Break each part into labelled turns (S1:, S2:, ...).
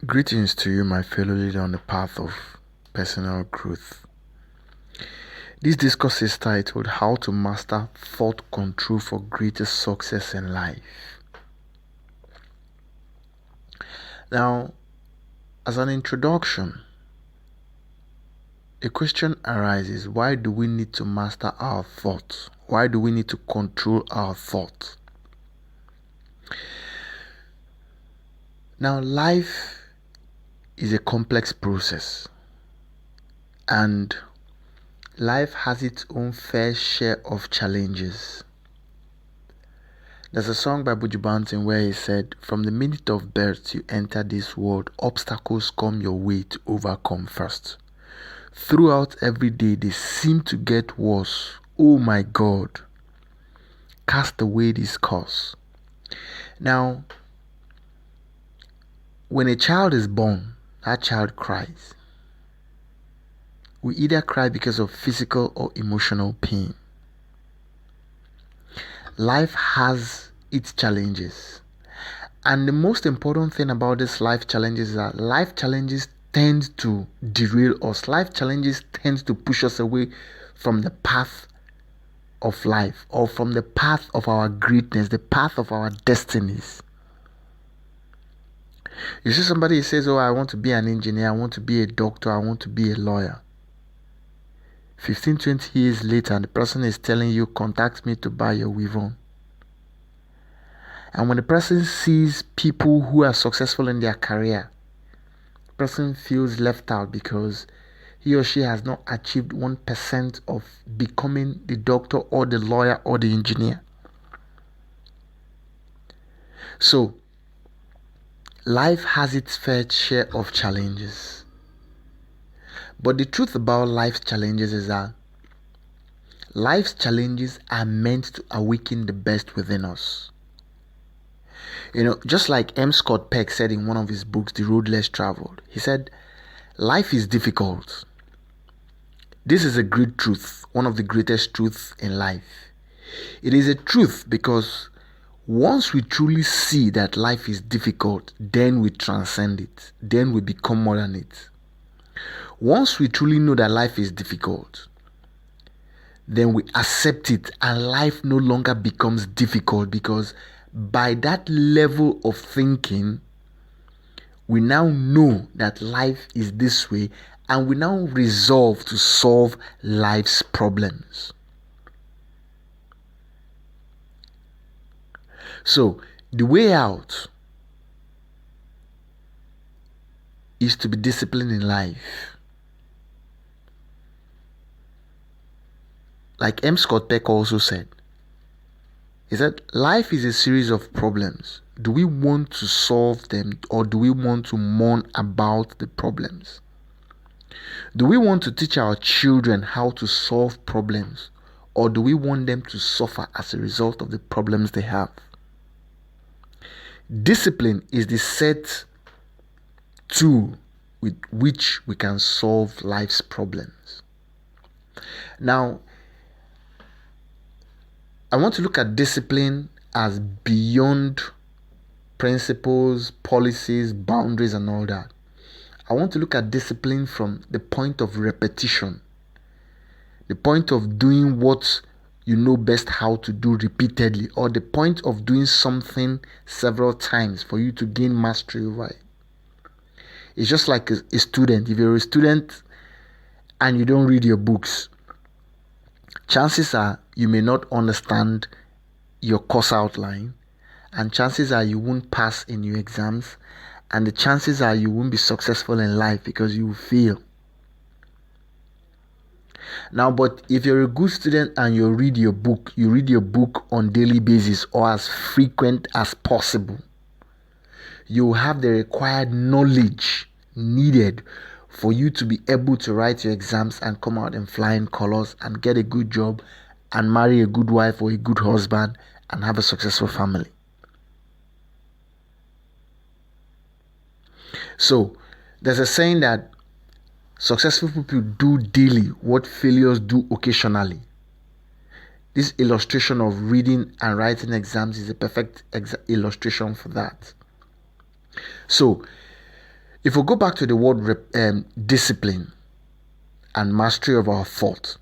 S1: Greetings to you, my fellow leader on the path of personal growth. This discourse is titled How to Master Thought Control for Greater Success in Life. Now, as an introduction, a question arises: why do we need to master our thoughts? Why do we need to control our thoughts? Now, life is a complex process, and life has its own fair share of challenges. There's a song by Buju Banton where he said, "From the minute of birth you enter this world, obstacles come your way to overcome first. Throughout every day they seem to get worse. Oh my God, cast away this curse." Now, when a child is born, that child cries. We either cry because of physical or emotional pain. Life has its challenges. And the most important thing about these life challenges is that life challenges tend to derail us. Life challenges tend to push us away from the path of life, or from the path of our greatness, the path of our destinies. You see somebody who says, "Oh, I want to be an engineer, I want to be a doctor, I want to be a lawyer." 15, 20 years later, the person is telling you, "Contact me to buy your weave on." And when the person sees people who are successful in their career, the person feels left out because he or she has not achieved 1% of becoming the doctor or the lawyer or the engineer. So, life has its fair share of challenges. But the truth about life's challenges is that life's challenges are meant to awaken the best within us. Just like M. Scott Peck said in one of his books, The Road Less Traveled, he said, "Life is difficult. This is a great truth, one of the greatest truths in life. It is a truth because once we truly see that life is difficult, then we transcend it, then we become more than it. Once we truly know that life is difficult, then we accept it, and life no longer becomes difficult, because by that level of thinking, we now know that life is this way, and we now resolve to solve life's problems." So, the way out is to be disciplined in life. Like M. Scott Peck also said, he said, "Life is a series of problems. Do we want to solve them, or do we want to mourn about the problems? Do we want to teach our children how to solve problems, or do we want them to suffer as a result of the problems they have?" Discipline is the set tool with which we can solve life's problems. Now, I want to look at discipline as beyond principles, policies, boundaries, and all that. I want to look at discipline from the point of repetition, the point of doing what you know best how to do repeatedly, or the point of doing something several times for you to gain mastery over it. It's just like a student. If you're a student and you don't read your books, chances are you may not understand your course outline, and chances are you won't pass in your exams, and the chances are you won't be successful in life because you will fail. Now, but if you're a good student and you read your book on daily basis, or as frequent as possible, you have the required knowledge needed for you to be able to write your exams and come out in flying colors and get a good job and marry a good wife or a good husband and have a successful family. So, there's a saying that successful people do daily what failures do occasionally. This illustration of reading and writing exams is a perfect illustration for that. So, If we go back to the word discipline and mastery of our thought,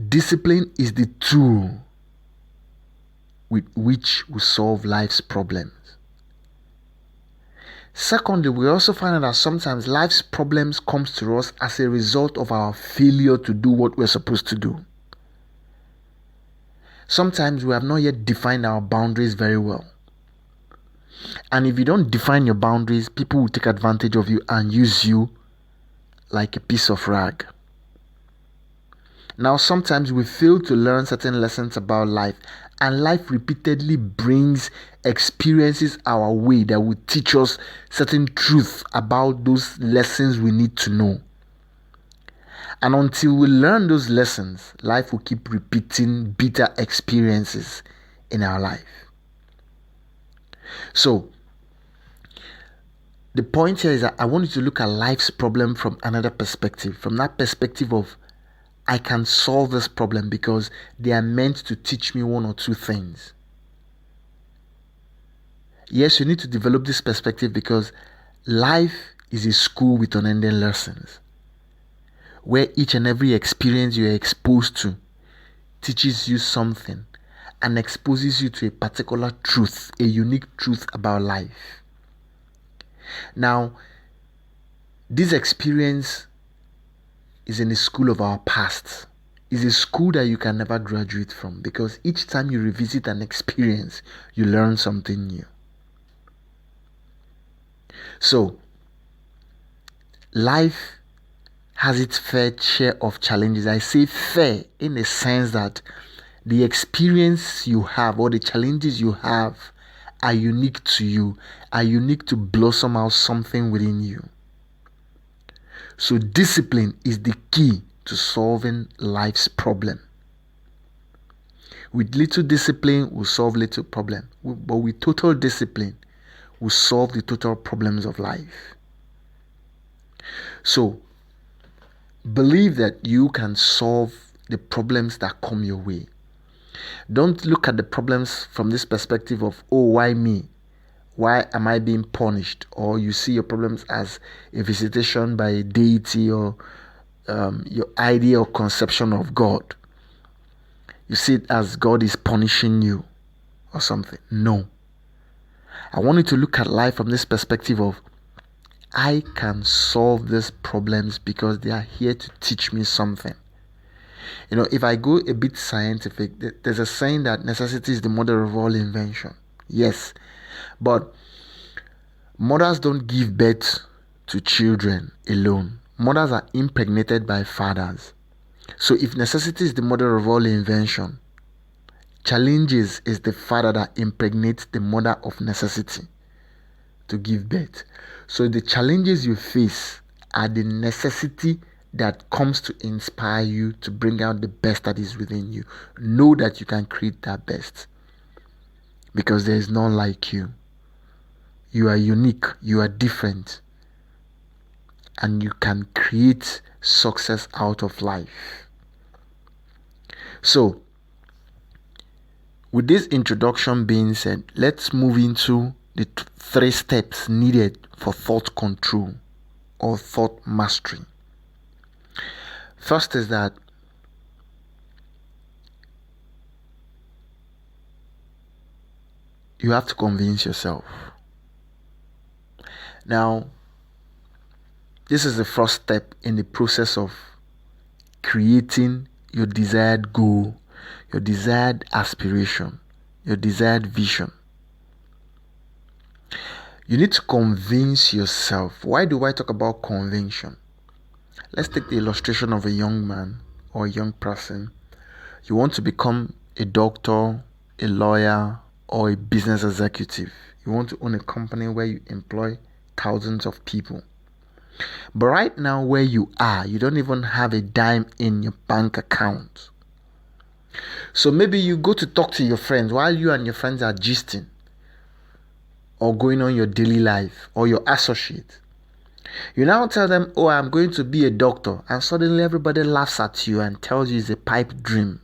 S1: discipline is the tool with which we solve life's problems. Secondly, we also find out that sometimes life's problems comes to us as a result of our failure to do what we're supposed to do. Sometimes we have not yet defined our boundaries very well. And if you don't define your boundaries, people will take advantage of you and use you like a piece of rag. Now, sometimes we fail to learn certain lessons about life, and life repeatedly brings experiences our way that will teach us certain truths about those lessons we need to know. And until we learn those lessons, life will keep repeating bitter experiences in our life. So, the point here is that I want you to look at life's problem from another perspective, from that perspective of I can solve this problem because they are meant to teach me one or two things. Yes, you need to develop this perspective because life is a school with unending lessons, where each and every experience you are exposed to teaches you something and exposes you to a particular truth, a unique truth about life. Now, this experience is in the school of our past. It's a school that you can never graduate from because each time you revisit an experience, you learn something new. So, life has its fair share of challenges. I say fair in the sense that the experience you have or the challenges you have are unique to you, are unique to blossom out something within you. So discipline is the key to solving life's problem. With little discipline, we'll solve little problem. But with total discipline, we'll solve the total problems of life. So, believe that you can solve the problems that come your way. Don't look at the problems from this perspective of, oh, why me? Why am I being punished? Or you see your problems as a visitation by a deity or your idea or conception of God. You see it as God is punishing you or something. No. I want you to look at life from this perspective of I can solve these problems because they are here to teach me something. You know, if I go a bit scientific, there's a saying that necessity is the mother of all invention. Yes. But mothers don't give birth to children alone. Mothers are impregnated by fathers. So if necessity is the mother of all invention, challenges is the father that impregnates the mother of necessity to give birth. So the challenges you face are the necessity that comes to inspire you to bring out the best that is within you. Know that you can create that best because there is none like you. You are unique, you are different, and you can create success out of life. So, with this introduction being said, let's move into the 3 steps needed for thought control or thought mastery. First is that you have to convince yourself. Now, this is the first step in the process of creating your desired goal, your desired aspiration, your desired vision. You need to convince yourself. Why do I talk about conviction? Let's take the illustration of a young man or a young person. You want to become a doctor, a lawyer, or a business executive. You want to own a company where you employ thousands of people. But right now where you are, you don't even have a dime in your bank account. So maybe you go to talk to your friends while you and your friends are gisting or going on your daily life or your associate. You now tell them, oh, I'm going to be a doctor, and suddenly everybody laughs at you and tells you it's a pipe dream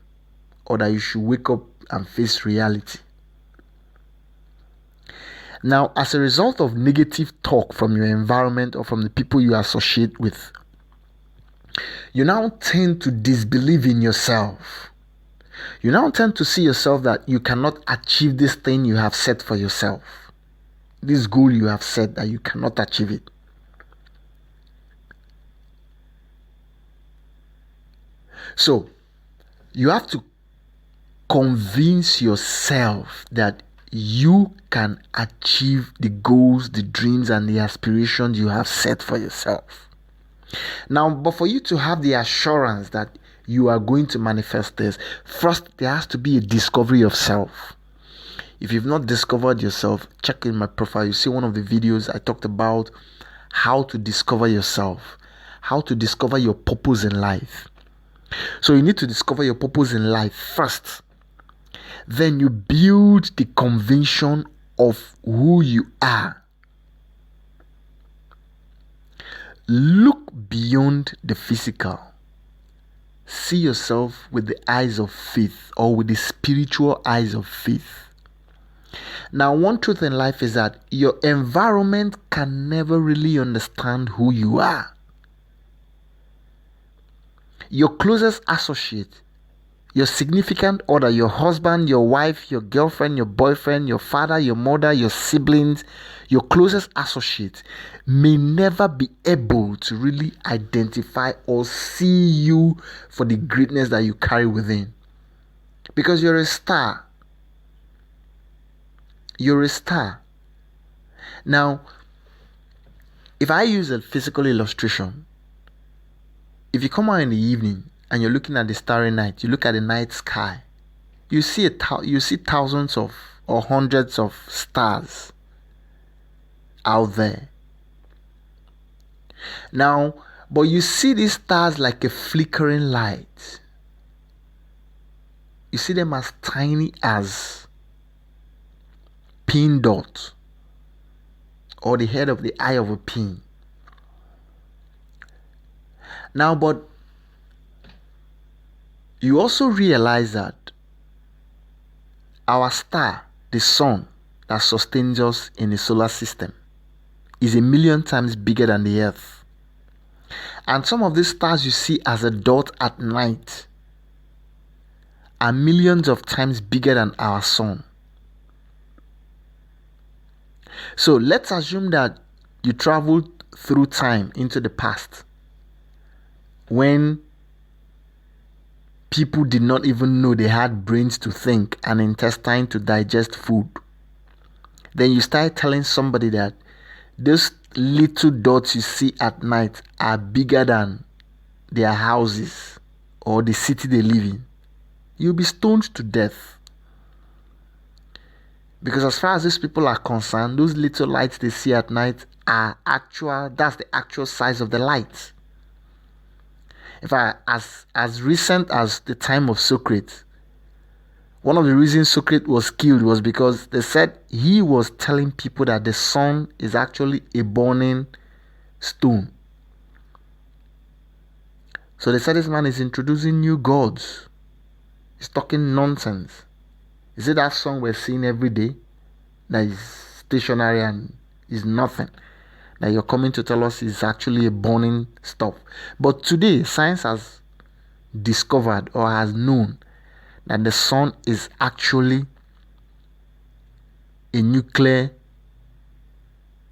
S1: or that you should wake up and face reality. Now, as a result of negative talk from your environment or from the people you associate with, you now tend to disbelieve in yourself. You now tend to see yourself that you cannot achieve this thing you have set for yourself. This goal you have set, that you cannot achieve it. So, you have to convince yourself that you can achieve the goals, the dreams, and the aspirations you have set for yourself. Now, but for you to have the assurance that you are going to manifest this, first there has to be a discovery of self. If you've not discovered yourself, check in my profile. You see one of the videos I talked about how to discover yourself, how to discover your purpose in life. So you need to discover your purpose in life first. Then you build the conviction of who you are. Look beyond the physical. See yourself with the eyes of faith, or with the spiritual eyes of faith. Now, one truth in life is that your environment can never really understand who you are. Your closest associate, your significant other, your husband, your wife, your girlfriend, your boyfriend, your father, your mother, your siblings, your closest associate may never be able to really identify or see you for the greatness that you carry within. Because you're a star. You're a star. Now, if I use a physical illustration, if you come out in the evening and you're looking at the starry night, you look at the night sky, you see thousands of or hundreds of stars out there. Now, but you see these stars like a flickering light. You see them as tiny as pin dots, or the head of the eye of a pin. Now, but you also realize that our star, the sun that sustains us in the solar system, is 1,000,000 times bigger than the earth. And some of these stars you see as a dot at night are millions of times bigger than our sun. So let's assume that you traveled through time into the past, when people did not even know they had brains to think and intestine to digest food. Then you start telling somebody that those little dots you see at night are bigger than their houses or the city they live in. You'll be stoned to death. Because as far as these people are concerned, those little lights they see at night are that's the actual size of the light. In fact, as recent as the time of Socrates, one of the reasons Socrates was killed was because they said he was telling people that the sun is actually a burning stone. So they said this man is introducing new gods. He's talking nonsense. Is it that sun we're seeing every day that is stationary and is nothing, that you're coming to tell us is actually a burning stuff? But today, science has discovered or has known that the sun is actually a nuclear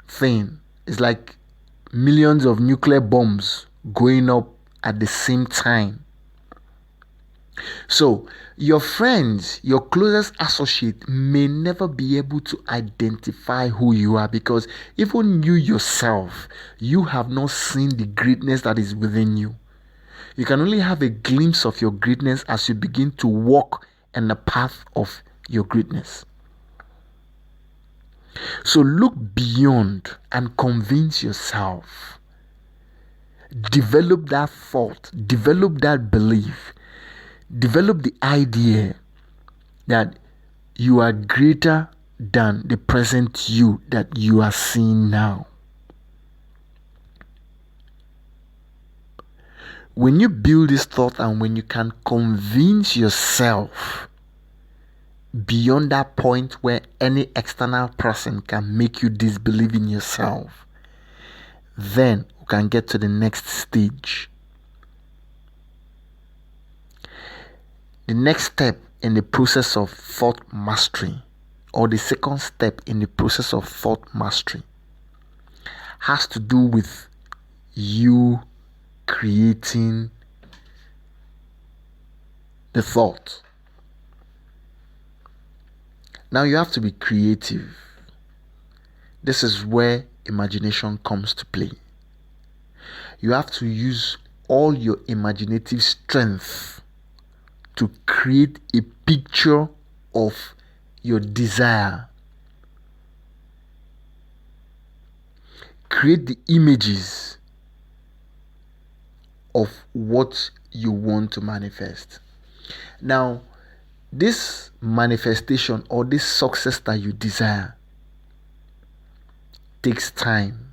S1: thing. It's like millions of nuclear bombs going up at the same time. So your friends, your closest associate may never be able to identify who you are, because even you yourself, you have not seen the greatness that is within you. You can only have a glimpse of your greatness as you begin to walk in the path of your greatness. So look beyond and convince yourself. Develop that thought, develop that belief, develop the idea that you are greater than the present you that you are seeing now. When you build this thought and when you can convince yourself beyond that point where any external person can make you disbelieve in yourself, then we can get to the next stage. The next step in the process of thought mastery, or the second step in the process of thought mastery, has to do with you creating the thought. Now you have to be creative. This is where imagination comes to play. You have to use all your imaginative strength to create a picture of your desire. Create the images of what you want to manifest. Now, this manifestation or this success that you desire takes time.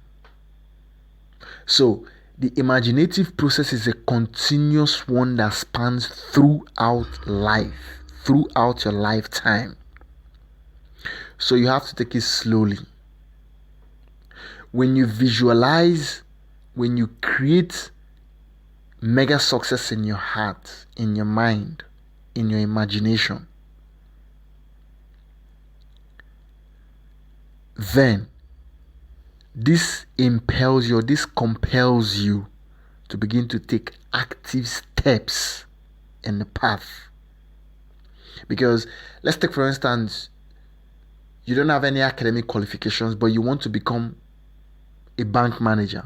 S1: So, the imaginative process is a continuous one that spans throughout life, throughout your lifetime. So, you have to take it slowly. When you visualize, when you create mega success in your heart, in your mind, in your imagination, then this impels you, this compels you to begin to take active steps in the path. Because let's take, for instance, you don't have any academic qualifications, but you want to become a bank manager.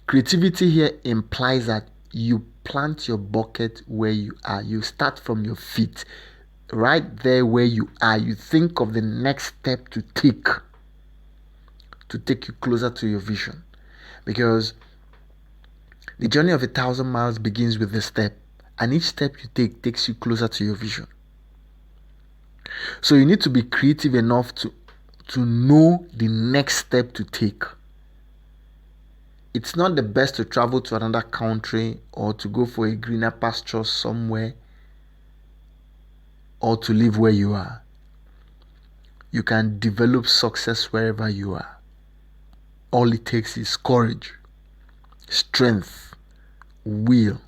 S1: Creativity here implies that you plant your bucket where you are. You start from your feet, right there where you are. You think of the next step to take you closer to your vision. Because the journey of 1,000 miles begins with a step, and each step you take takes you closer to your vision. So you need to be creative enough to know the next step to take. It's not the best to travel to another country or to go for a greener pasture somewhere or to live where you are. You can develop success wherever you are. All it takes is courage, strength, will,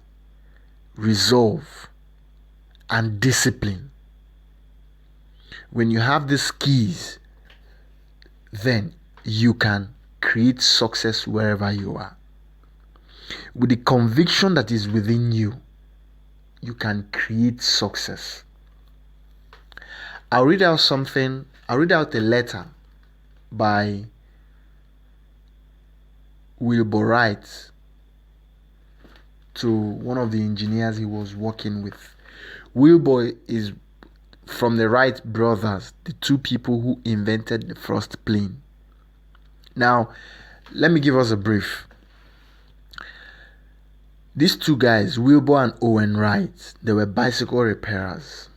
S1: resolve, and discipline. When you have these keys, then you can create success wherever you are. With the conviction that is within you, you can create success. I'll read out a letter by Wilbur Wright to one of the engineers he was working with. Wilbur is from the Wright brothers, the two people who invented the first plane. Now, let me give us a brief. These two guys, Wilbur and Owen Wright, they were bicycle repairers.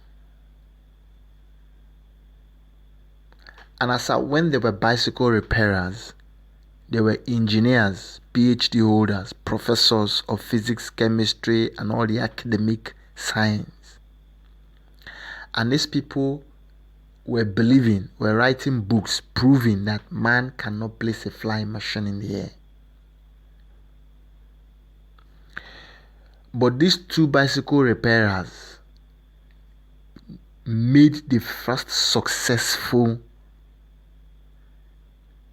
S1: And when they were bicycle repairers, they were engineers, PhD holders, professors of physics, chemistry, and all the academic science. And these people were writing books proving that man cannot place a flying machine in the air. But these two bicycle repairers made the first successful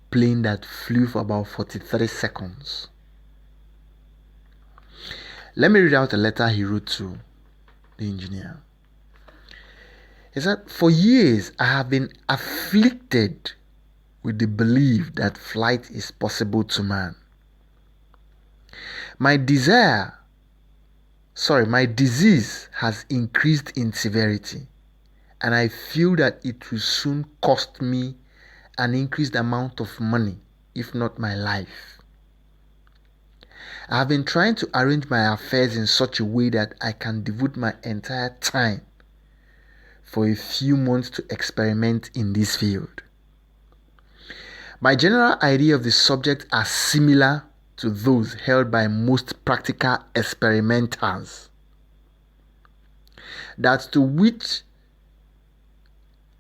S1: plane that flew for about 43 seconds. Let me read out a letter he wrote to the engineer. He said, "For years I have been afflicted with the belief that flight is possible to man. My disease has increased in severity, and I feel that it will soon cost me an increased amount of money, if not my life. I have been trying to arrange my affairs in such a way that I can devote my entire time for a few months to experiment in this field. My general idea of the subject are similar to those held by most practical experimenters, that to which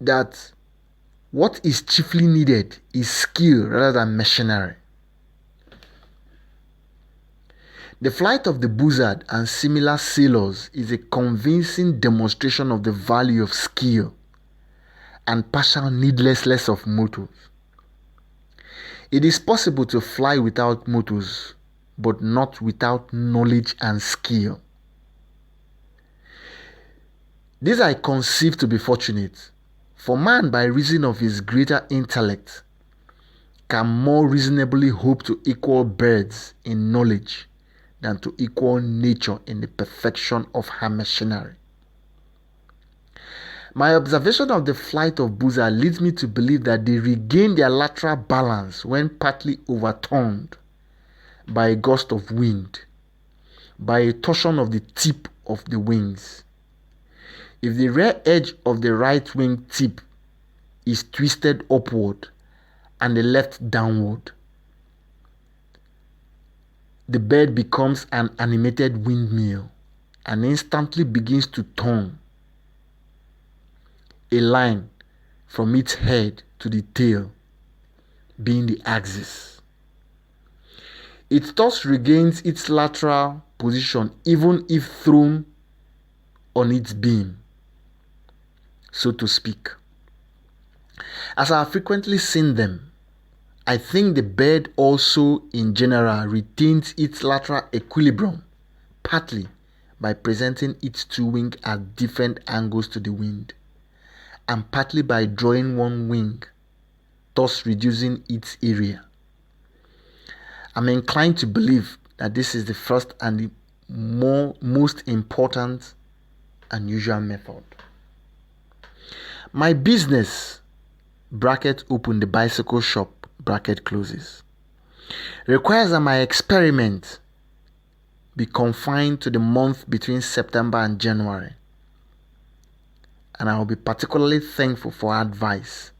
S1: that what is chiefly needed is skill rather than machinery. The flight of the buzzard and similar sailors is a convincing demonstration of the value of skill and partial needlessness of motors. It is possible to fly without motors, but not without knowledge and skill. This I conceive to be fortunate, for man by reason of his greater intellect can more reasonably hope to equal birds in knowledge than to equal nature in the perfection of her machinery. My observation of the flight of buzzards leads me to believe that they regain their lateral balance when partly overturned by a gust of wind, by a torsion of the tip of the wings. If the rear edge of the right wing tip is twisted upward and the left downward, the bird becomes an animated windmill and instantly begins to turn a line from its head to the tail, being the axis. It thus regains its lateral position even if thrown on its beam, so to speak. As I have frequently seen them, I think the bird also in general retains its lateral equilibrium, partly by presenting its two wings at different angles to the wind, and partly by drawing one wing, thus reducing its area. I'm inclined to believe that this is the first and the most important and usual method. My business, bracket open, the bicycle shop, bracket closes, requires that my experiment be confined to the month between September and January. And I will be particularly thankful for advice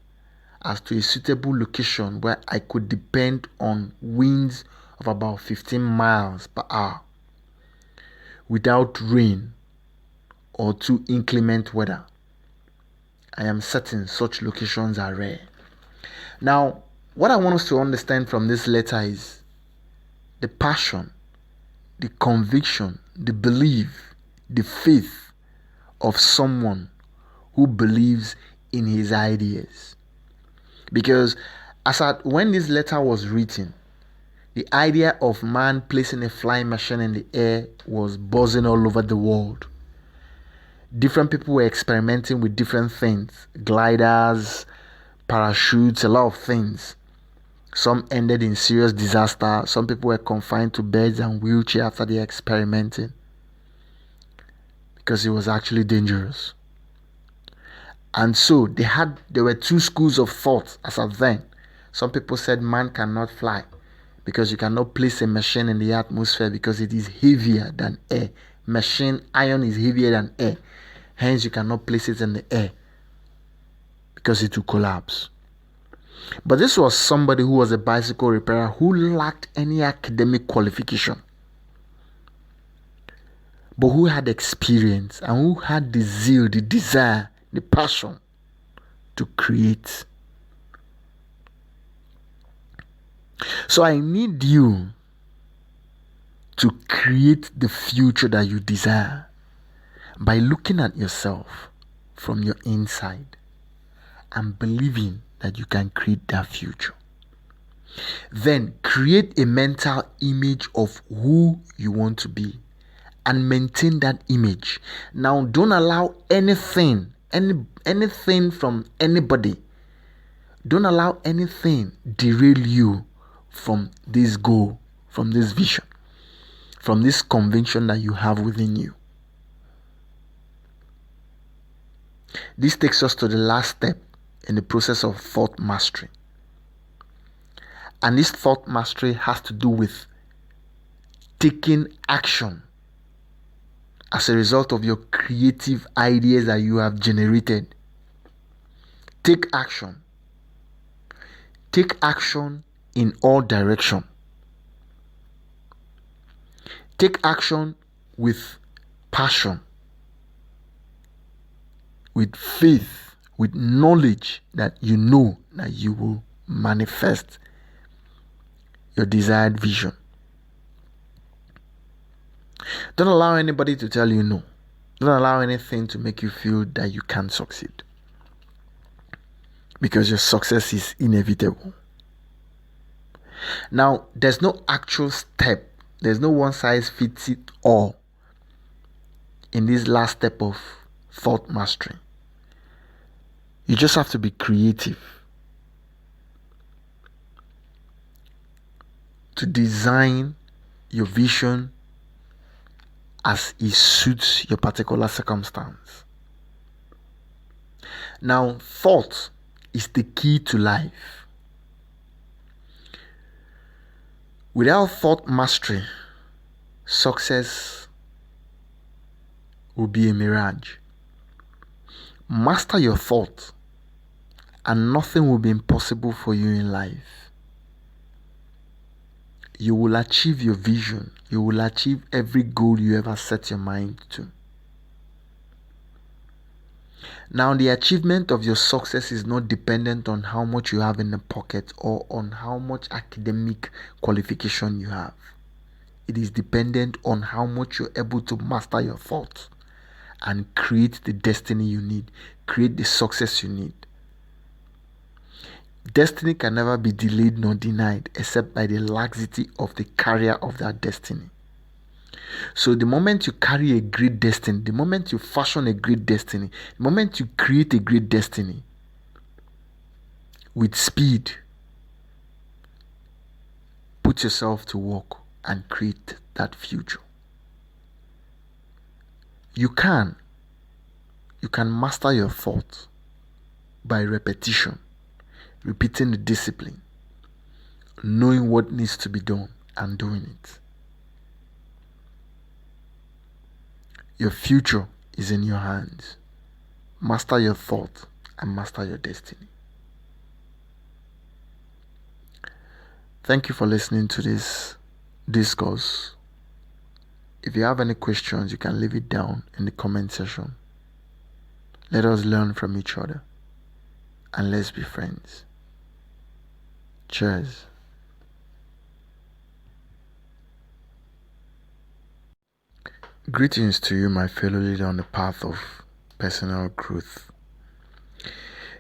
S1: as to a suitable location where I could depend on winds of about 15 miles per hour without rain or too inclement weather. I am certain such locations are rare. Now, what I want us to understand from this letter is the passion, the conviction, the belief, the faith of someone who believes in his ideas. Because when this letter was written, the idea of man placing a flying machine in the air was buzzing all over the world. Different people were experimenting with different things, gliders, parachutes, a lot of things. Some ended in serious disaster. Some people were confined to beds and wheelchairs after they experimented because it was actually dangerous. And so there were two schools of thought as of then. Some people said man cannot fly because you cannot place a machine in the atmosphere because it is heavier than air. Iron is heavier than air. Hence you cannot place it in the air because it will collapse. But this was somebody who was a bicycle repairer who lacked any academic qualification, but who had experience and who had the zeal, the desire, the passion to create. So I need you to create the future that you desire by looking at yourself from your inside and believing that you can create that future. Then create a mental image of who you want to be and maintain that image. Now don't allow anything from anybody. Don't allow anything derail you from this goal, from this vision, from this conviction that you have within you. This takes us to the last step in the process of thought mastery. And this thought mastery has to do with taking action as a result of your creative ideas that you have generated. Take action. Take action in all directions. Take action with passion, with faith, with knowledge that you know that you will manifest your desired vision. Don't allow anybody to tell you no. Don't allow anything to make you feel that you can't succeed, because your success is inevitable. Now, there's no actual step. There's no one size fits it all in this last step of thought mastery. You just have to be creative to design your vision as it suits your particular circumstance. Now, thought is the key to life. Without thought mastery, success will be a mirage. Master your thought, and nothing will be impossible for you in life. You will achieve your vision. You will achieve every goal you ever set your mind to. Now, the achievement of your success is not dependent on how much you have in the pocket or on how much academic qualification you have. It is dependent on how much you're able to master your thoughts and create the destiny you need, create the success you need. Destiny can never be delayed nor denied except by the laxity of the carrier of that destiny. So the moment you carry a great destiny, the moment you fashion a great destiny, the moment you create a great destiny, with speed, put yourself to work and create that future. You can master your thoughts by repetition, repeating the discipline, knowing what needs to be done and doing it. Your future is in your hands. Master your thought and master your destiny. Thank you for listening to this discourse. If you have any questions, you can leave it down in the comment section. Let us learn from each other and let's be friends. Cheers. Greetings to you, my fellow leader on the path of personal growth.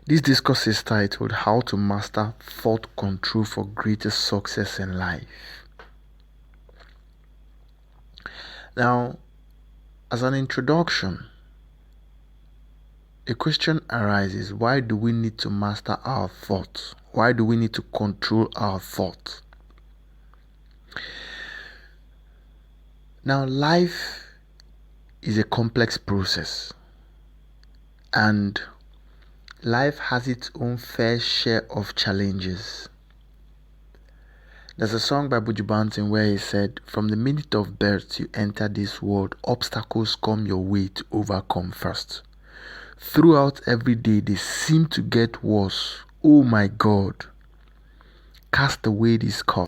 S1: This discourse is titled How to Master Thought Control for Greater Success in Life. Now, as an introduction, a question arises: why do we need to master our thoughts? Why do we need to control our thoughts? Now, life is a complex process, and life has its own fair share of challenges. There's a song by Buju Banton where he said, "From the minute of birth you enter this world, obstacles come your way to overcome first. Throughout every day they seem to get worse. Oh my God, cast away this cause."